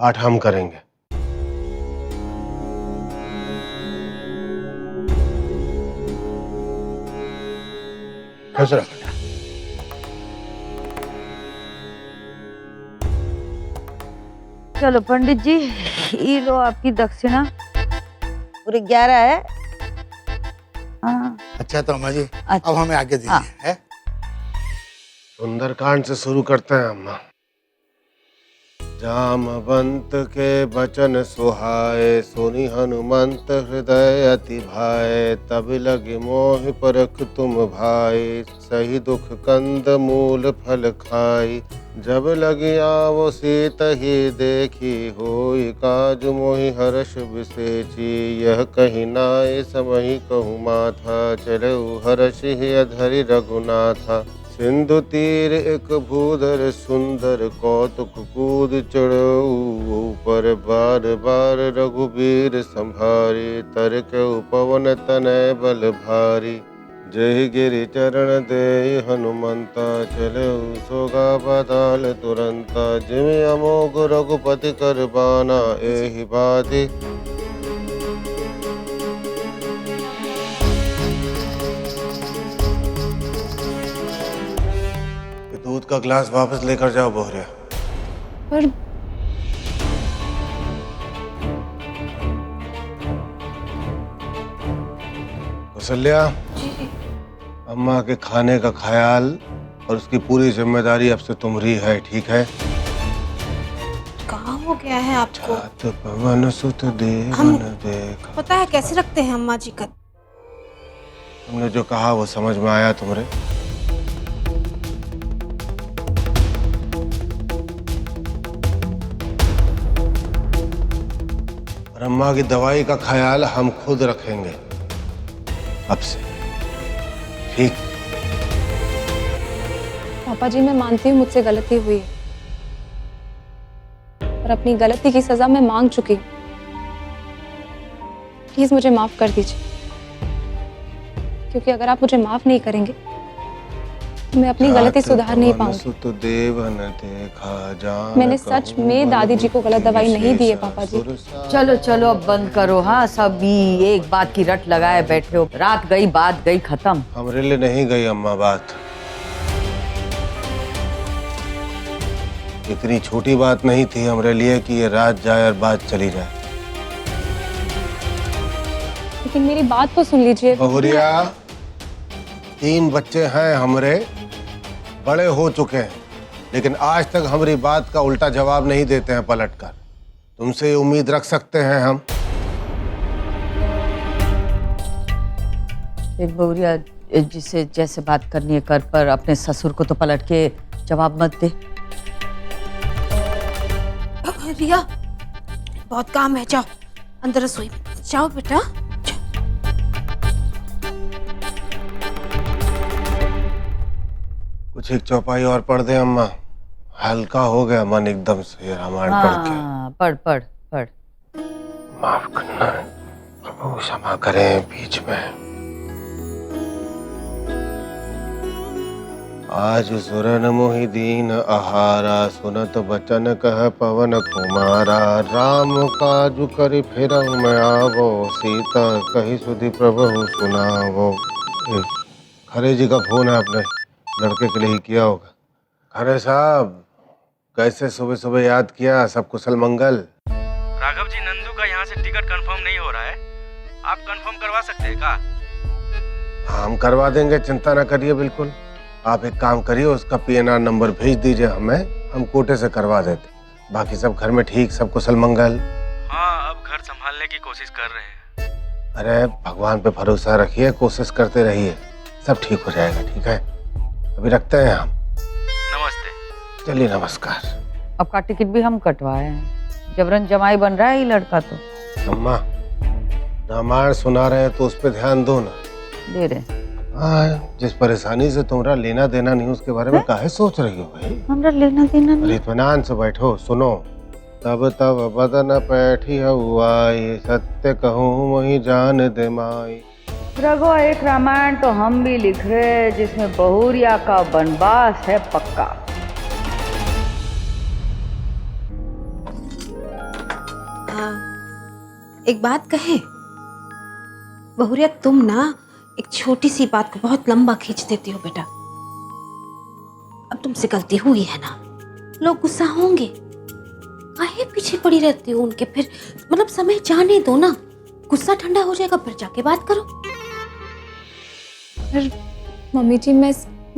पाठ हम करेंगे। खुश रहो। चलो पंडित जी, ये लो आपकी दक्षिणा। पूरे 11 है। हाँ। अच्छा तो अम्मा जी, अच्छा। अब हमें आगे दीजिए। हाँ। है सुंदरकांड से शुरू करते हैं अम्मा। जामवंत के बचन सुहाए, सुनि हनुमंत हृदय अति भाए। तब लगे मोह परख तुम भाई, सही दुख कंद मूल फल खाई। जब लगी आवो सीत ही देखी, होई काज मोहि हर्ष विसेची। यह कही नाय समहि कहूँ माथा, चलऊ हर्ष ही अधरि रघुनाथा। सिंधु तीर एक भूधर सुंदर, कौतुक कूद चढ़ऊ ऊपर। बार बार रघुबीर संभारी, तरकऊ पवन तनय बल भारी। जय गिरि चरण दे हनुमंता, चलऊ सोगा बदाल तुरंता। जिमि अमोघ रघुपति कर बाना, एहि बाधि। दूध का ग्लास वापस लेकर जाओ बोहरिया। पर कौशल्या, अम्मा के खाने का ख्याल और उसकी पूरी जिम्मेदारी अब से तुम्हारी है, ठीक है? कहाँ हो गया है आपको? छात पवन सुत देवन हम देखा। पता है कैसे रखते हैं अम्मा जी का? तुमने जो कहा वो समझ में आया तुम्हारे? और अम्मा की दवाई का ख्याल हम खुद रखेंगे अब से, ठीक? पापा जी, मैं मानती हूँ मुझसे गलती हुई है, और अपनी गलती की सजा मैं मांग चुकी हूँ। प्लीज मुझे माफ कर दीजिए, क्योंकि अगर आप मुझे माफ नहीं करेंगे तो मैं अपनी गलती सुधार नहीं पाऊंगी। मैंने सच में दादी जी को गलत दवाई नहीं दी है पापा जी। चलो चलो अब बंद करो। हाँ, सभी एक बात की रट लगाए बैठे हो। रात गई बात गई खत्म। हमारे लिए नहीं गई अम्मा बात। इतनी छोटी बात नहीं थी हमारे लिए कि ये रात जाए और बात चली जाए। लेकिन मेरी बात तो सुन लीजिए। बहुरिया, 3 बच्चे हैं हमरे, बड़े हो चुके हैं, लेकिन आज तक हमारी बात का उल्टा जवाब नहीं देते हैं पलटकर। तुमसे उम्मीद रख सकते हैं हम? एक बहुरिया, जिसे जैसे बात करनी है कर, पर अपने ससुर को तो पलट के जवाब मत दे। रिया, बहुत काम है, जाओ अंदर रसोई में जाओ बेटा। कुछ एक चौपाई और पढ़ दे अम्मा, हल्का हो गया मन एकदम से रामायण पढ़ के। हाँ, पढ़ पढ़ पढ़। माफ करना प्रभु, क्षमा करें बीच में। आज सुरन मोहि दीन आहारा, सुनत बचन कह पवन कुमारा। राम काजु करि फिरहु मैं आवो, सीता कही सुधि प्रभु सुनावो। खरे जी का फोन है, अपने लड़के के लिए ही किया होगा। खरे साहब, कैसे सुबह सुबह याद किया? सब कुशल मंगल? राघव जी, नंदू का यहाँ से टिकट कंफर्म नहीं हो रहा है, आप कंफर्म करवा सकते हैं क्या? हम करवा देंगे, चिंता ना करिए। बिल्कुल, आप एक काम करिए, उसका PNR नंबर भेज दीजिए हमें, हम कोटे से करवा देते। बाकी सब घर में ठीक, सब कुशल मंगल? हाँ, अब घर संभालने की कोशिश कर रहे हैं। अरे भगवान पे भरोसा रखिए, कोशिश करते रहिए, सब ठीक हो जाएगा, ठीक है? अभी रखते हैं हम। नमस्ते। चलिए, नमस्कार। आपका टिकट भी हम कटवाए हैं, जबरन जमाई बन रहा है ये लड़का तो। अम्मा, रामायण सुना रहे हैं तो उस पर ध्यान दो ना। दे रहे। हाँ, जिस परेशानी से तुम्हारा लेना देना नहीं, उसके बारे में काहे सोच रही हो भाई? हमरा लेना देना नहीं। इत्मीनान से बैठो, सुनो। तब तब बदन पैठी हुआई, सत्य कहूँ वही जान दे माई। रघु, एक रामायण तो हम भी लिख रहे, जिसमें बहुरिया का वनवास है पक्का। एक बात कहे बहुरिया, तुम ना एक छोटी सी बात को बहुत लंबा खींच देती हो बेटा। अब तुमसे गलती हुई है ना, लोग गुस्सा होंगे, काहे पीछे पड़ी रहती हो उनके? फिर मतलब समय जाने दो ना, गुस्सा ठंडा हो जाएगा फिर जाके बात करो। पर मम्मी जी मैं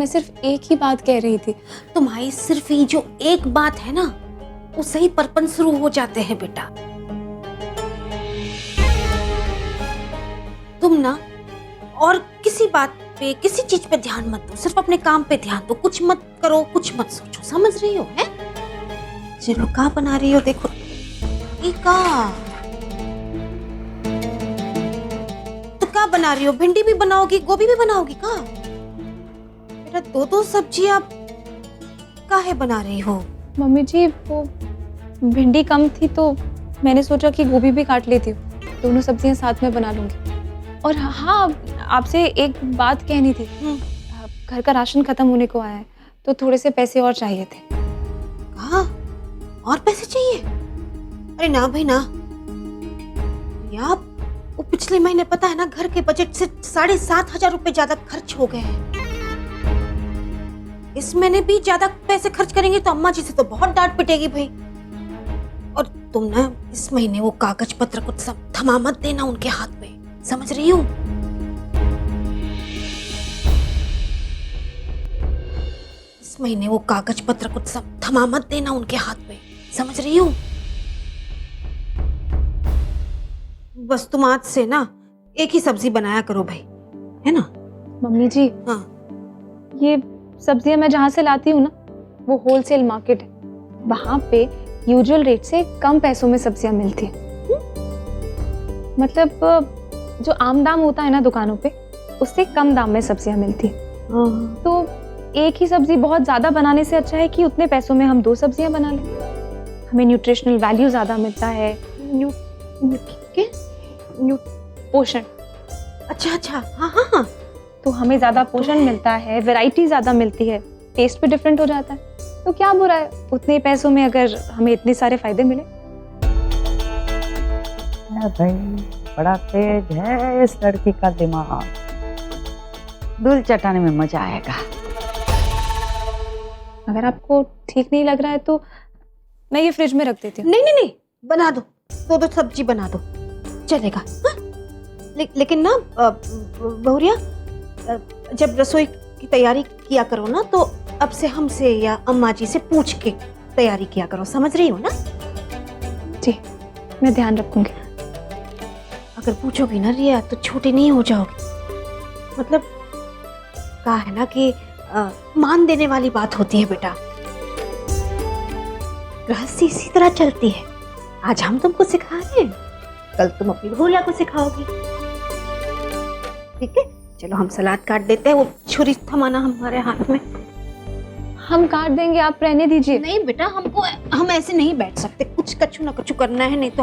सिर्फ एक ही बात कह रही थी। तुम्हारी सिर्फ ही जो एक बात है ना, उससे ही परपन शुरू हो जाते हैं बेटा। तुम ना और किसी बात पे, किसी चीज पे ध्यान मत दो, सिर्फ अपने काम पे ध्यान दो। कुछ मत करो, कुछ मत सोचो, समझ रही हो? है चलो, का बना रही हो? देखो का तो का बना रही हो? भिंडी भी बनाओगी, गोभी भी बनाओगी का? बेटा दो दो सब्जी आप काहे बना रही हो? मम्मी जी वो भिंडी कम थी तो मैंने सोचा कि गोभी भी काट लेती हूँ, दोनों सब्जियां साथ में बना लूंगी। और हाँ, आपसे एक बात कहनी थी। घर का राशन खत्म होने को आया है तो थोड़े से पैसे और चाहिए थे। हाँ, और पैसे चाहिए? अरे ना भाई ना यार, वो पिछले महीने पता है ना, घर के बजट से 7,500 रुपए ज्यादा खर्च हो गए हैं। इस महीने भी ज्यादा पैसे खर्च करेंगे तो अम्मा जी से तो बहुत डांट पिटेगी भाई। और तुम ना इस महीने वो कागज पत्र कुछ सब थमा मत देना उनके हाथ में, समझ रही हो? इस महीने वो कागज पत्र कुछ सब थमा मत देना उनके हाथ में, समझ रही हो? बस तुम आज से ना एक ही सब्जी बनाया करो भाई, है ना? मम्मी जी हाँ, ये सब्जियां मैं जहाँ से लाती हूँ ना, वो होलसेल मार्केट है, वहाँ पे यूजुअल रेट से कम पैसों में सब्जियां मिलती हैं। मतलब जो आम दाम होता है ना दुकानों पे, उससे कम दाम में सब्जियां मिलती हैं। तो एक ही सब्जी बहुत ज्यादा बनाने से अच्छा है कि उतने पैसों में हम 2 सब्जियां बना लें। हमें न्यूट्रिशनल वैल्यू ज्यादा मिलता है, पोषण। अच्छा, हाँ हाँ हाँ, तो हमें ज्यादा पोषण मिलता है, वैरायटी ज्यादा मिलती है, टेस्ट भी डिफरेंट हो जाता है। तो क्या बुरा है उतने पैसों में अगर हमें इतने सारे फायदे मिले? भाई बड़ा तेज है इस लड़की का दिमाग, दूल चटाने में मजा आएगा। अगर आपको ठीक नहीं लग रहा है तो मैं ये फ्रिज में रख देती हूँ। नहीं, बना दो, 2 सब्जी बना दो, चलेगा। हाँ? लेकिन ना बहुरिया, जब रसोई की तैयारी किया करो ना, तो अब से हमसे या अम्मा जी से पूछ के तैयारी किया करो, समझ रही हो ना? जी, मैं ध्यान रखूंगी। अगर पूछोगी ना रिया तो छोटी नहीं हो जाओगी। मतलब कहा है ना कि मान देने वाली बात होती है बेटा। गृहस्थी इसी तरह चलती है। आज हम तुमको सिखा रहे हैं, कल तुम अपनी भूलिया को सिखाओगी। ठीक है, चलो हम सलाद काट देते हैं, वो छुरी थमाना हमारे हाथ में। हम काट देंगे, आप रहने दीजिए। नहीं बेटा, हम ऐसे नहीं बैठ सकते, कुछ कछु ना कछु करना है, नहीं तो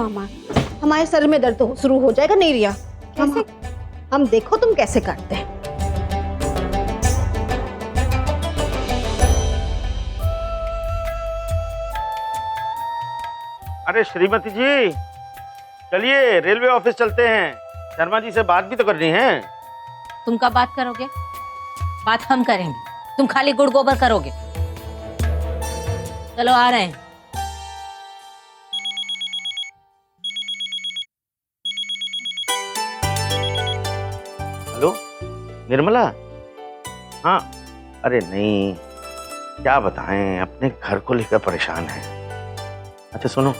हमारे सर में दर्द शुरू हो जाएगा। नहीं रिया, कैसे? हम देखो तुम कैसे काटते हैं। अरे श्रीमती जी, चलिए रेलवे ऑफिस चलते हैं, शर्मा जी से बात भी तो करनी है। तुम कब बात करोगे? बात हम करेंगे, तुम खाली गुड़ गोबर करोगे। चलो आ रहे हैं। हेलो निर्मला? हाँ, अरे नहीं, क्या बताएं, अपने घर को लेकर परेशान है। अच्छा सुनो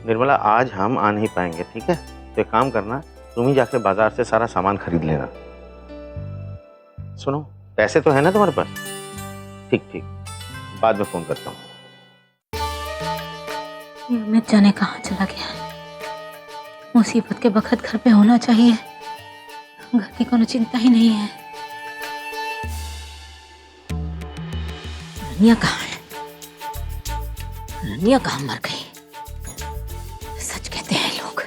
निर्मला, आज हम आ नहीं पाएंगे, ठीक है? तो एक काम करना, तुम ही जाके बाजार से सारा सामान खरीद लेना। सुनो, पैसे तो है ना तुम्हारे पास? ठीक, बाद में फोन करता हूँ। मैं जाने कहाँ चला गया। मुसीबत के वक्त घर पे होना चाहिए, घर की कोनो चिंता ही नहीं है। रनिया कहाँ है? रनिया कहाँ मर गई? सच कहते हैं लोग,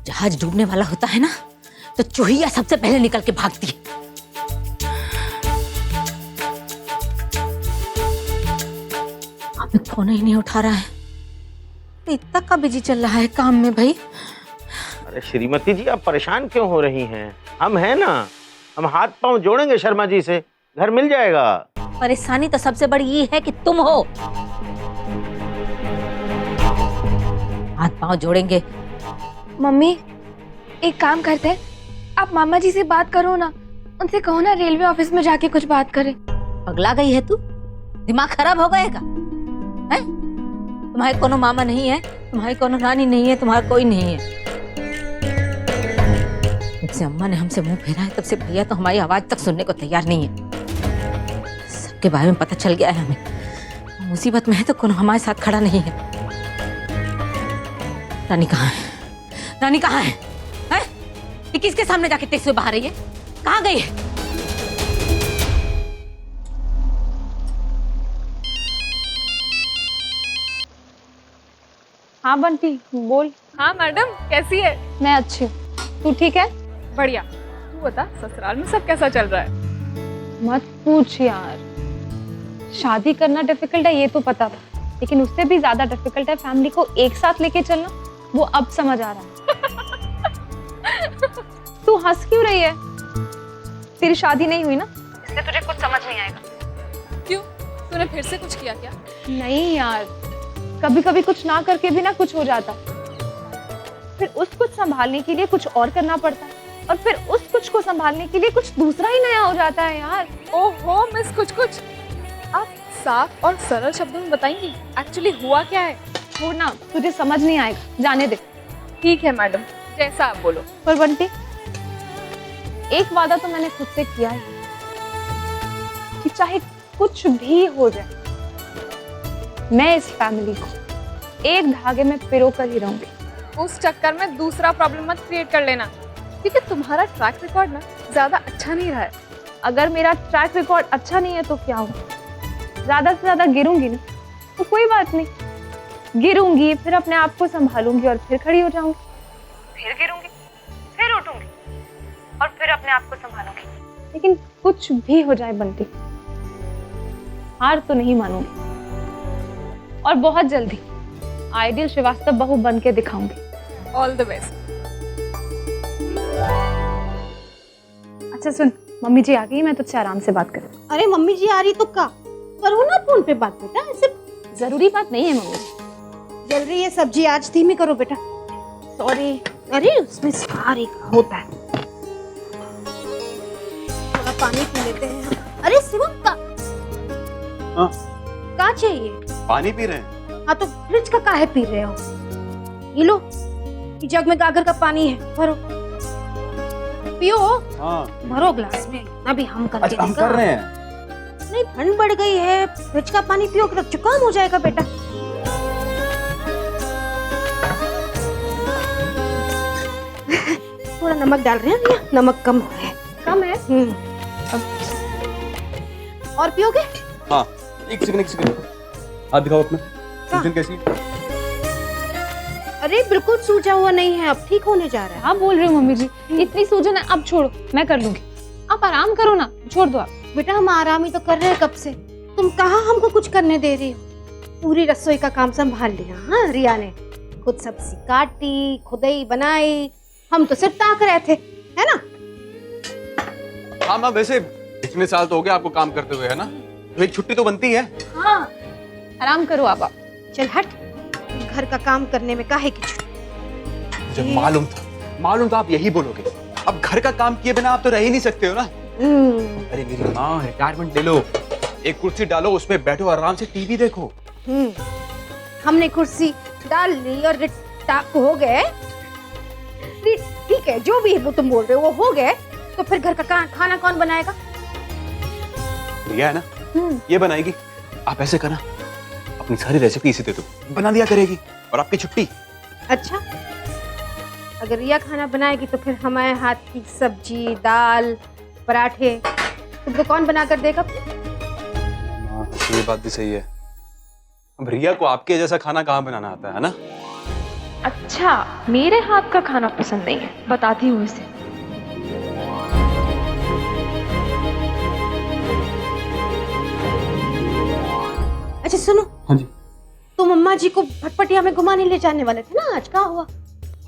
जहाज डूबने वाला होता है ना, तो चूहिया सबसे पहले निकल के भागती है। अभी फोन ही नहीं उठा रहा है, इतना का बिजी चल रहा है काम में भाई। अरे श्रीमती जी, आप परेशान क्यों हो रही हैं? हम हैं ना, हम हाथ पांव जोड़ेंगे शर्मा जी से, घर मिल जाएगा। परेशानी तो सबसे बड़ी ये है कि तुम हो। हाथ पांव जोड़ेंगे। मम्मी एक काम करते हैं, आप मामा जी से बात करो ना, उनसे कहो ना रेलवे ऑफिस में जाके कुछ बात करें। पगला गई है तू? दिमाग खराब हो गएगा है? तुम्हारे कोनो मामा नहीं है, तुम्हारी कोनो नानी नहीं है, तुम्हारा कोई नहीं है। जब से अम्मा ने हमसे मुंह फेरा है तब से भैया तो हमारी आवाज तक सुनने को तैयार नहीं है। सबके बारे में पता चल गया है हमें। मुसीबत में है तो कोनो हमारे साथ खड़ा नहीं है। रानी कहाँ है? रानी कहाँ है? हैं? ये किसके सामने जाके तेज से बाहर रही है? कहाँ गई है? हाँ बंटी बोल। हाँ मैडम, कैसी है? मैं अच्छी हूँ, तू ठीक है? बढ़िया। तू बता, ससुराल में सब कैसा चल रहा है? मत पूछ यार, शादी करना डिफिकल्ट है ये तो पता था, लेकिन उससे भी ज्यादा डिफिकल्ट है फैमिली को एक साथ लेके चलना, वो अब समझ आ रहा है। तू हंस क्यों रही है? तेरी शादी नहीं हुई ना, इसलिए तुझे कुछ समझ नहीं आएगा। क्यों? तूने फिर से कुछ किया क्या? नहीं यार, कभी कभी कुछ ना करके भी ना कुछ हो जाता, फिर उस कुछ संभालने के लिए कुछ और करना पड़ता है, और फिर उस कुछ को संभालने के लिए कुछ दूसरा ही नया हो जाता है यार। ओहो मिस कुछ कुछ, आप साफ और सरल शब्दों में बताएंगी एक्चुअली हुआ क्या है? छोड़ ना, तुझे समझ नहीं आएगा, जाने दे। ठीक है मैडम, जैसा आप बोलो। पर बंटी, एक वादा तो मैंने खुद से किया है कि चाहे कुछ भी हो जाए, मैं इस फैमिली को एक धागे में पिरो कर ही रहूंगी। उस चक्कर में दूसरा प्रॉब्लम मत क्रिएट कर लेना, क्योंकि तुम्हारा ट्रैक रिकॉर्ड ना ज्यादा अच्छा नहीं रहा है। अगर मेरा ट्रैक रिकॉर्ड अच्छा नहीं है तो क्या होगा? ज्यादा से ज्यादा गिरूंगी ना, तो कोई बात नहीं, गिरूंगी फिर अपने आप को संभालूंगी और फिर खड़ी हो जाऊंगी, फिर गिरूंगी, फिर उठूंगी और फिर अपने आप को संभालूंगी। लेकिन कुछ भी हो जाए बंटी, हार तो नहीं मानूंगी, और बहुत जल्दी आइडियल श्रीवास्तव बहू बन के दिखाऊंगी। All the best. अच्छा सुन, मम्मी जी आ गई, मैं तुझसे आराम से बात करूँ। अरे मम्मी जी आ रही तो का करो ना फोन पे बात बेटा, ऐसे जरूरी बात नहीं है मम्मी। जल रही है सब्जी, आज धीमी करो बेटा। सॉरी। अरे उसमें सारी होता है, थोड़ा पानी पी लेते हैं। अरे शिवम का हाँ? क्या चाहिए? पानी पी रहे हैं? हाँ तो फ्रिज का काहे पी रहे हो? ये लो, ये जग में गागर का पानी है, भरो पियो। हाँ। भरो ग्लास में, अभी हम करके अच्छा, हम देगा। कर रहे हैं। नहीं ठंड बढ़ गई है, फ्रिज का पानी पियो तो जुकाम हो जाएगा बेटा। थोड़ा नमक डाल रहे हैं, नमक कम है। कम है? और पियोगे? हाँ, एक सेकंड। हाथ दिखाओ अपना। हाँ। सूजन कैसी? अरे बिल्कुल सूजा हुआ नहीं है, अब ठीक होने जा रहा है। हाँ बोल रही हूँ मम्मी जी, इतनी सूजन है, अब छोड़ो, मैं कर लूंगी, आप आराम करो ना, छोड़ दो आप। बेटा हम आराम ही तो कर रहे हैं कब से, तुम कहाँ हमको कुछ करने दे रही हो? पूरी रसोई का काम संभाल लिया। हाँ रिया ने खुद सब्जी काटी, खुद ही बनाई, हम तो सिर्फ ताक रहे थे, है ना? हाँ माँ, वैसे इतने साल तो हो गए आपको काम करते हुए, है ना? तो एक छुट्टी तो बनती है। हाँ आराम करो आप। चल हट, घर का काम करने में काहे की छुट्टी? मुझे मालूम था आप यही बोलोगे। अब घर का काम किए बिना आप तो रह ही नहीं सकते हो ना। अरे मेरी माँ, रिटायरमेंट ले लो, एक कुर्सी डालो, उसमें बैठो, आराम से टीवी देखो। हमने कुर्सी डाल ली और हो गए, ठीक है, जो भी वो तुम बोल रहे हो वो हो गए, तो फिर घर का खाना कौन बनाएगा? रिया है ना, ये बनाएगी। आप ऐसे करना, अपनी सारी रेसिपी इसे दे दो, बना दिया करेगी, और आपकी छुट्टी। अच्छा, अगर रिया खाना बनाएगी तो फिर हमारे हाथ की सब्जी, दाल, पराठे तुमको कौन बना कर देगा? ये बात भी सही है। अब रिया को आपके जैसा खाना कहाँ बनाना आता है ना? अच्छा, मेरे हाथ का खाना पसंद नहीं है, बताती हूँ इसे। अच्छा सुनो। हाँ जी। तुम अम्मा जी को भटपटिया में घुमाने ले जाने वाले थे ना, आज क्या हुआ?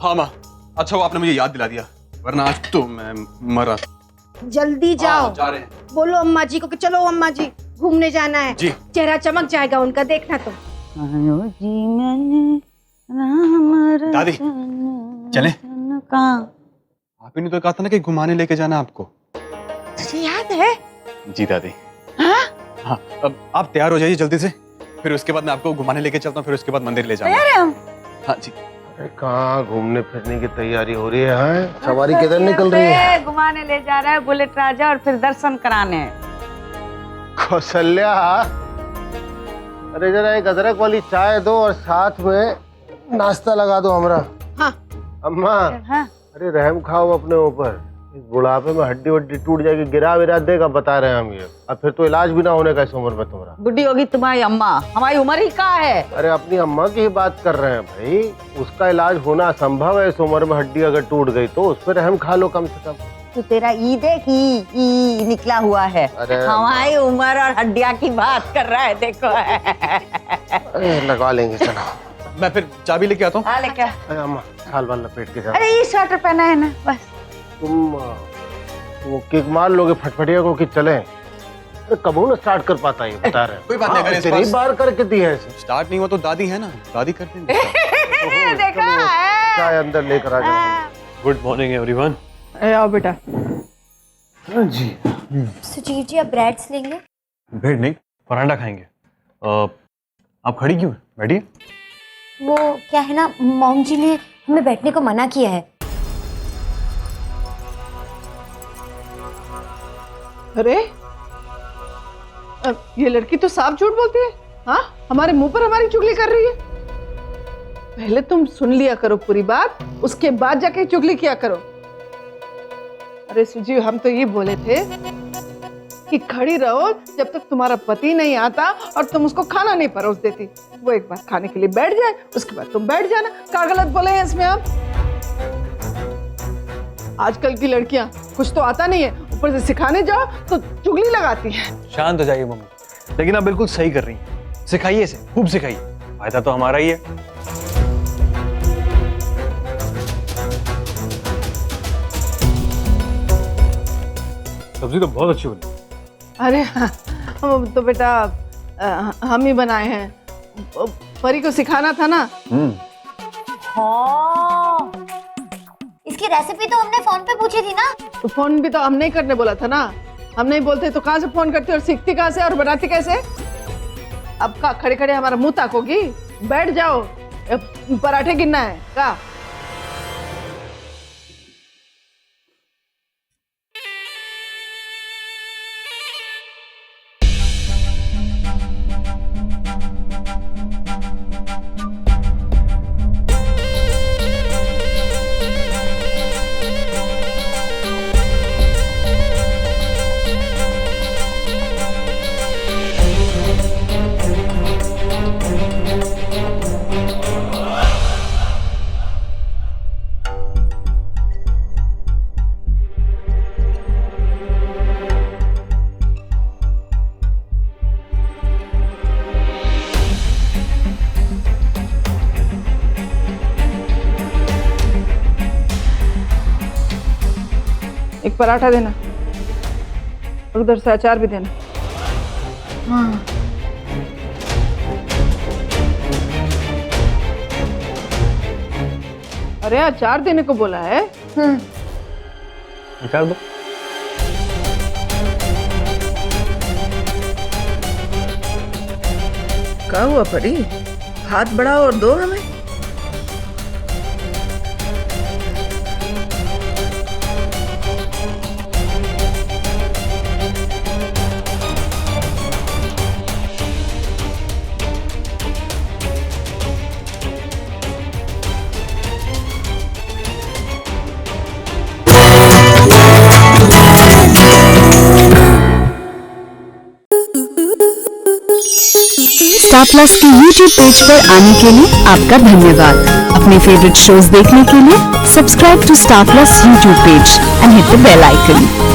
हाँ माँ, अच्छा वो आपने मुझे याद दिला दिया, वरना आज तो मैं मरा। जल्दी जाओ। जा रहे हैं। बोलो अम्मा जी को कि चलो अम्मा जी घूमने जाना है। जी। चेहरा चमक जाएगा उनका, देखना तो। दादी चले। आप ही ने तो कहा था ना कि घुमाने लेके जाना आपको। तुझे याद है? जी दादी। हाँ अब आप तैयार हो जाइए जल्दी से, फिर उसके बाद मैं आपको घुमाने लेके चलता हूँ, फिर उसके बाद मंदिर ले जाऊंगा। हाँ जी। अरे कहाँ घूमने फिरने की तैयारी हो रही है? सवारी किधर निकल रही है? घुमाने ले जा रहा है बुलेट राजा और फिर दर्शन कराने। कौशल्या, अरे जरा एक अदरक वाली चाय दो और साथ में नाश्ता लगा दो हमरा। हाँ। अम्मा, हाँ। अरे रहम खाओ अपने ऊपर, इस बुढ़ापे में हड्डी वड्डी टूट जाएगी, गिरा विरा देगा बता रहे हैं हम ये। अब फिर तो इलाज भी ना होने का इस उम्र में तुम्हारा। बुढ़ी होगी तुम्हारी अम्मा, हमारी उम्र ही कहाँ है? अरे अपनी अम्मा की ही बात कर रहे हैं भाई, उसका इलाज होना असंभव है इस उम्र में। हड्डी अगर टूट गई तो उस पर रहम खा लो कम से कम। तो तेरा ई देख ई निकला हुआ है। अरे हमारी उम्र और हड्डियाँ की बात कर रहा है, देखो। अरे लगवा लेंगे, चलो। मैं फिर चाबी लेके आता हूँ। हाँ लेके आ। अरे अम्मा साल बाल लपेट के जाओ। अरे ये स्वेटर पहना है ना, बस। तुम वो किक मार लोगे फटफटिया को कि चलें? अरे कबू ना स्टार्ट कर पाता है, बता रहे हैं। कोई बात नहीं, अगर इस तेरी पास- बार करके दी है इसे। स्टार्ट नहीं हुआ तो दादी है ना, दादी कर देंगे। देखा है? चाय अंदर लेकर आ जाओ। Good morning everyone. आओ बेटा। हाँ जी। सुजीव जी आप ब्रेड्स लेंगे? ब्रेड नहीं, पराठा खाएंगे। आप खड़ी क्यों हैं? बैठिए। वो क्या है ना, मॉम जी ने हमें बैठने को मना किया है। अरे ये लड़की तो साफ झूठ बोलती है। हाँ, हमारे मुंह पर हमारी चुगली कर रही है। पहले तुम सुन लिया करो पूरी बात, उसके बाद जाके चुगली किया करो। अरे सुजीव, हम तो ये बोले थे कि खड़ी रहो जब तक तुम्हारा पति नहीं आता और तुम उसको खाना नहीं परोस देती। वो एक बार खाने के लिए बैठ जाए, उसके बाद तुम बैठ जाना। क्या गलत बोले हैं इसमें आप? आजकल की लड़कियां कुछ तो आता नहीं है, ऊपर से सिखाने जाओ तो चुगली लगाती हैं। शांत हो जाइए मम्मी, लेकिन आप बिल्कुल सही कर रही हैं। सिखाइए इसे, खूब सिखाइए, फायदा तो हमारा ही है। सब्जी तो बहुत अच्छी बनी। अरे हम तो बेटा हम ही बनाए हैं, परी को सिखाना था ना। हाँ, इसकी रेसिपी तो हमने फोन पे पूछी थी ना। तो फोन भी तो हम नहीं करने बोला था ना। हम नहीं बोलते तो कहाँ से फोन करती और सीखती कहाँ से और बनाती कैसे? अब का खड़े खड़े हमारा मुंह ताकोगी? बैठ जाओ, पराठे गिनना है का? एक पराठा देना और उधर से अचार भी देना। हाँ। अरे अचार देने को बोला है। अचार दो। क्या हुआ परी? हाथ बढ़ाओ और दो हमें। स्टार प्लस के YouTube पेज पर आने के लिए आपका धन्यवाद। अपने फेवरेट शोज देखने के लिए subscribe to Star Plus YouTube page and hit the bell icon.